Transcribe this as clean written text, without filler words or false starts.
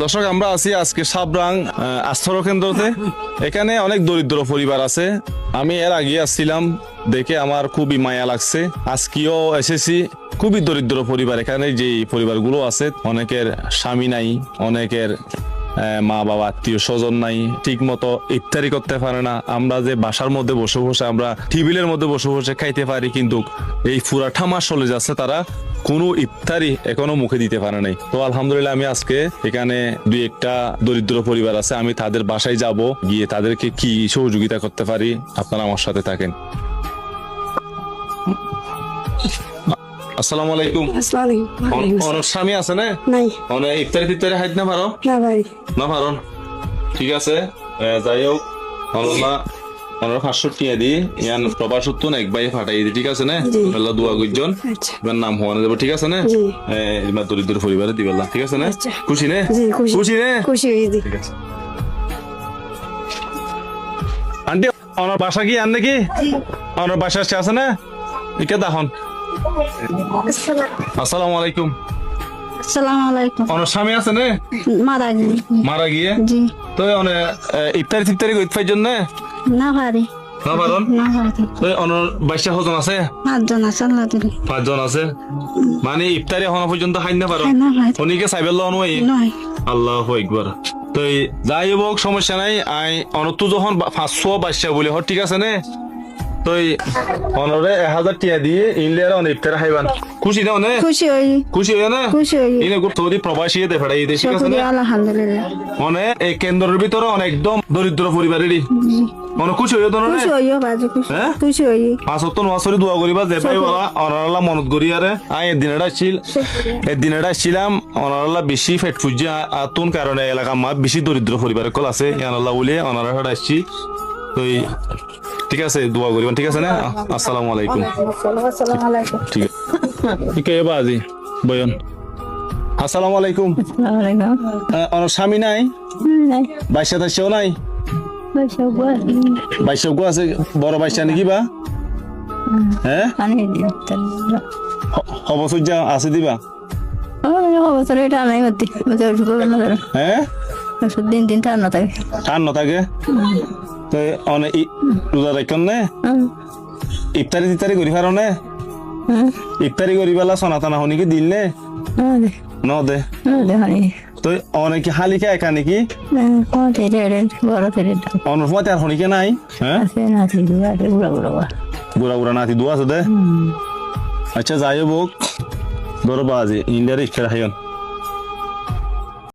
দর্শক, আমরা আছি আজকে সাবরাং আশ্রয় কেন্দ্রতে। এখানে অনেক দরিদ্র পরিবার আছে। আমি এর আগে আসছিলাম, দেখে আমার খুবই মায়া লাগছে। আজকেও এসেছি। খুবই দরিদ্র পরিবার। এখানে যে পরিবারগুলো আছে, অনেকের স্বামী নাই, অনেকের মা বাবা আত্মীয় স্বজন নাই, ঠিক মতো ইফতারি করতে পারে না। আমরা যে বাসার মধ্যে বসে বসে আমরা টেবিলের মধ্যে বসে বসে খাইতে পারি, কিন্তু এই পুরাটা মাস চলে যাচ্ছে, তারা কোনো ইফতারি এখনো মুখে দিতে পারে নাই। তো আলহামদুলিল্লাহ, আমি আজকে এখানে দুই একটা দরিদ্র পরিবার আছে, আমি তাদের বাসায় যাব, গিয়ে তাদেরকে কি সহযোগিতা করতে পারি। আপনারা আমার সাথে থাকেন। আসসালামু আলাইকুম। অনেক স্বামী আছে না? নাই। অনেক ইফতারি টিফতারি হাইত না পারো? না ভাই। না পারন, ঠিক আছে। যাই হোক, অনলা 500 টিয়া দি ইয়ান প্রবাস উত্তন এক ভাই ফাটাই দি, ঠিক আছে না? জি। আল্লাহ দোয়া গুজন আচ্ছা। এবার নাম হওয়া যাবে, ঠিক আছে না? জি। এবার দরিদ্র পরিবারে দিবেলা, ঠিক আছে না? আচ্ছা। খুশি নে? জি, খুশি। খুশি নে? খুশি হয়ে দি। ঠিক আছে। আন্টি, আমার বাসা কি আন নাকি? আমার বাসা আছে না? ইকে দেখুন। আসসালামু আলাইকুম। আসসালামু আলাইকুম। আমার স্বামী আছে না? মারা গেলি। মারা গিয়ে জি। তো অনেক ইফতারি টিফতারি করতে পাই জন্য না পারি। না পারন। না পারি। তো অনর 22 হজন আছে? 5 জন আছে আল্লাহ দিলে। 5 জন আছে, মানে ইফতারি এখনো পর্যন্ত খাই না পারো? না পারি। উনিকে সাইবেল নয়। নয়। আল্লাহু আকবার। তো যাই হোক, সমস্যা নাই। আই অনতো যখন 522 বলে হ, ঠিক আছে না? তো অনরে 1000 টিয়া দিয়ে ইনলিয়ার অনেক ইফতারি খাইবান। খুশি না? অনেক খুশি হই। খুশি হয়ে না? খুশি হই। ইনে গুপ্ত প্রবাসী দে ফেড়াই দে, ঠিক আছে শুকরিয়া না? আলহামদুলিল্লাহ। মানে এই কেন্দ্রের ভিতরে অনেক একদম দরিদ্র পরিবারেরই মনে খুশি হয়ে তো না? খুশি হইও বাজে খুশি। হ্যাঁ? খুশি হই। 5 ওয়াক্ত নামাজ পড়ি দোয়া করিবা, যে ভাই ওরা অনারাল্লাহ মনত করি। আরে আই এদিনটা ছিলাম অনারাল্লাহ বেশি ফেট ফুজি আতুন কারণে এলাকা মা বেশি দরিদ্র পরিবারের কল আছে, ইয়ানাল্লাহ বলে অনারা আসছি। তো ঠিক আছে, দোয়া করিবেন, ঠিক আছে না? আসসালামু আলাইকুম। আসসালামু আলাইকুম। ঠিক আছে, ঠিক আছে বাজি বয়ন। আসসালামু আলাইকুম। আসসালামু আলাইকুম। আমার স্বামী নাই? নাই। বাইশা তাইছেও নাই? বৈশাখ বল। বাইশা আছে, বড় বাইশা নাকি বা? হ্যাঁ, আনি অবসর আছে দিবা? অবসর এটা নাই মতি হ্যাঁ, দিন দিন ঠার না থাকে। ঠান ন থাকে। তো অনেক রোজা রাখন নে? ইফতারি টিফতারি করি পারো নে? ইফতারি করি বেলা সনাতনা হনিকে দিল নে? ন দে। তো অনেকে হালিকা একা নাকি? বড় থেকে অনুপমা আর হনিকে নাই? হ্যাঁ, নাতি বুড়া বুড়া বুড়া বুড়া নাতি দোয়া আছে দে। আচ্ছা, যাই হোক, ধরো বাজে ইন্ডিয়ার ইফতার খাইন।